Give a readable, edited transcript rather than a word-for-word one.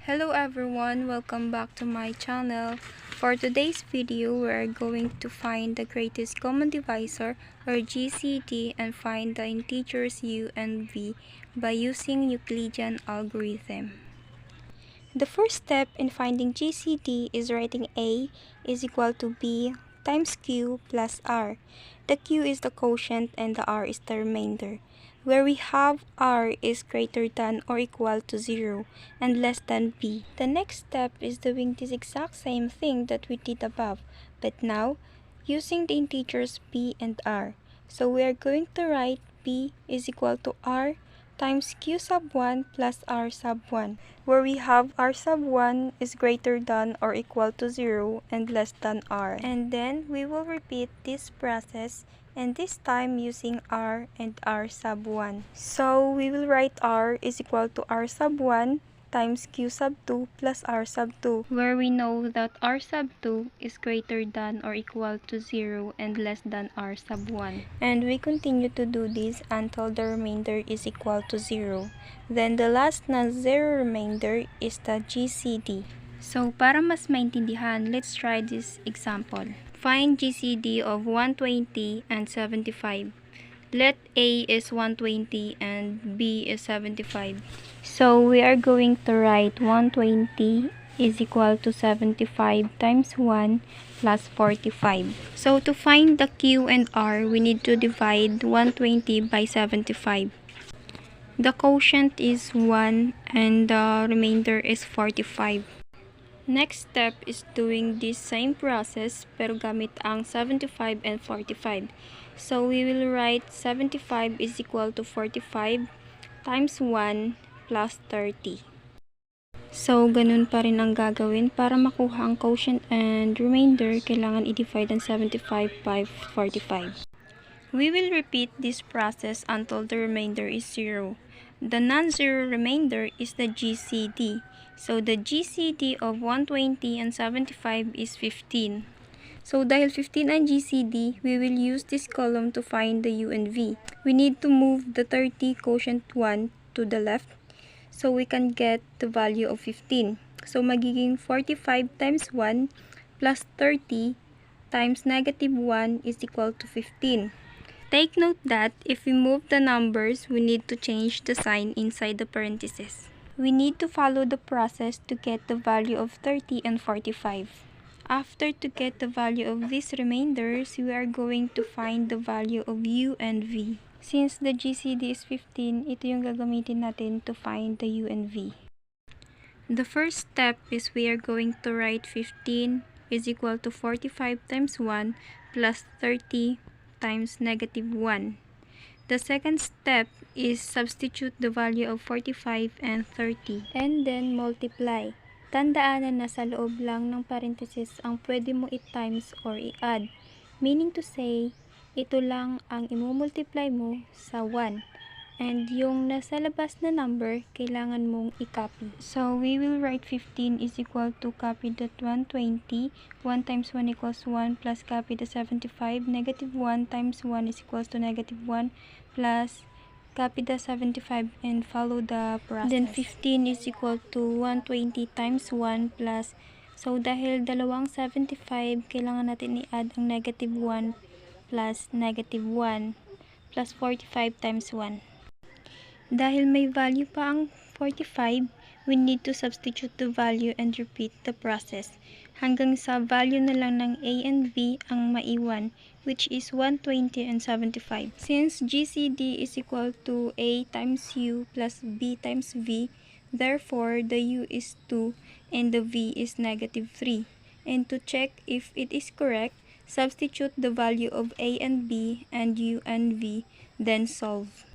Hello everyone, welcome back to my channel. For today's video, we are going to find the greatest common divisor or GCD and find the integers u and v by using Euclidean algorithm. The first step in finding GCD is writing a is equal to b times q plus r. The q is the quotient and the r is the remainder, where we have r is greater than or equal to 0 and less than b. The next step is doing this exact same thing that we did above, but now using the integers b and r. So we are going to write b is equal to r times q sub 1 plus r sub 1, where we have r sub 1 is greater than or equal to 0 and less than r. And then we will repeat this process, and this time using r and r sub 1. So we will write r is equal to r sub 1 times q sub 2 plus r sub 2, where we know that r sub 2 is greater than or equal to 0 and less than r sub 1. And we continue to do this until the remainder is equal to 0. Then the last non-zero remainder is the GCD. So para mas maintindihan, let's try this example. Find GCD of 120 and 75. Let A is 120 and B is 75. So we are going to write 120 is equal to 75 times 1 plus 45. So to find the Q and R, we need to divide 120 by 75. The quotient is 1 and the remainder is 45. Next step is doing this same process pero gamit ang 75 and 45. So we will write 75 is equal to 45 times 1 plus 30. So ganun pa rin ang gagawin. Para makuha ang quotient and remainder, kailangan i-divide ang 75 by 45. We will repeat this process until the remainder is 0. The non-zero remainder is the GCD. So the GCD of 120 and 75 is 15. So dahil 15 ang GCD, we will use this column to find the u and v. We need to move the 30 quotient 1 to the left so we can get the value of 15. So magiging 45 times 1 plus 30 times negative 1 is equal to 15. Take note that if we move the numbers, we need to change the sign inside the parentheses. We need to follow the process to get the value of 30 and 45. After to get the value of these remainders, we are going to find the value of u and v. Since the GCD is 15, ito yung gagamitin natin to find the u and v. The first step is we are going to write 15 is equal to 45 times 1 plus 30 times negative 1. The second step is substitute the value of 45 and 30 and then multiply. Tandaan na nasa loob lang ng parenthesis ang pwede mo i-times or i-add. Meaning to say, ito lang ang imumultiply mo sa 1. And yung nasa labas na number, kailangan mong i-copy. So, we will write 15 is equal to copy that 120. 1 times 1 equals 1 plus copy the 75. Negative 1 times 1 is equals to negative 1 plus copy the 75 and follow the process. Then 15 is equal to 120 times 1 plus. So, dahil dalawang 75, kailangan natin i-add ang negative 1 plus negative 1 plus 45 times 1. Dahil may value pa ang 45, we need to substitute the value and repeat the process. Hanggang sa value na lang ng a and v ang maiwan, which is 120 and 75. Since GCD is equal to a times u plus b times v, therefore the u is 2 and the v is negative 3. And to check if it is correct, substitute the value of a and b and u and v, then solve.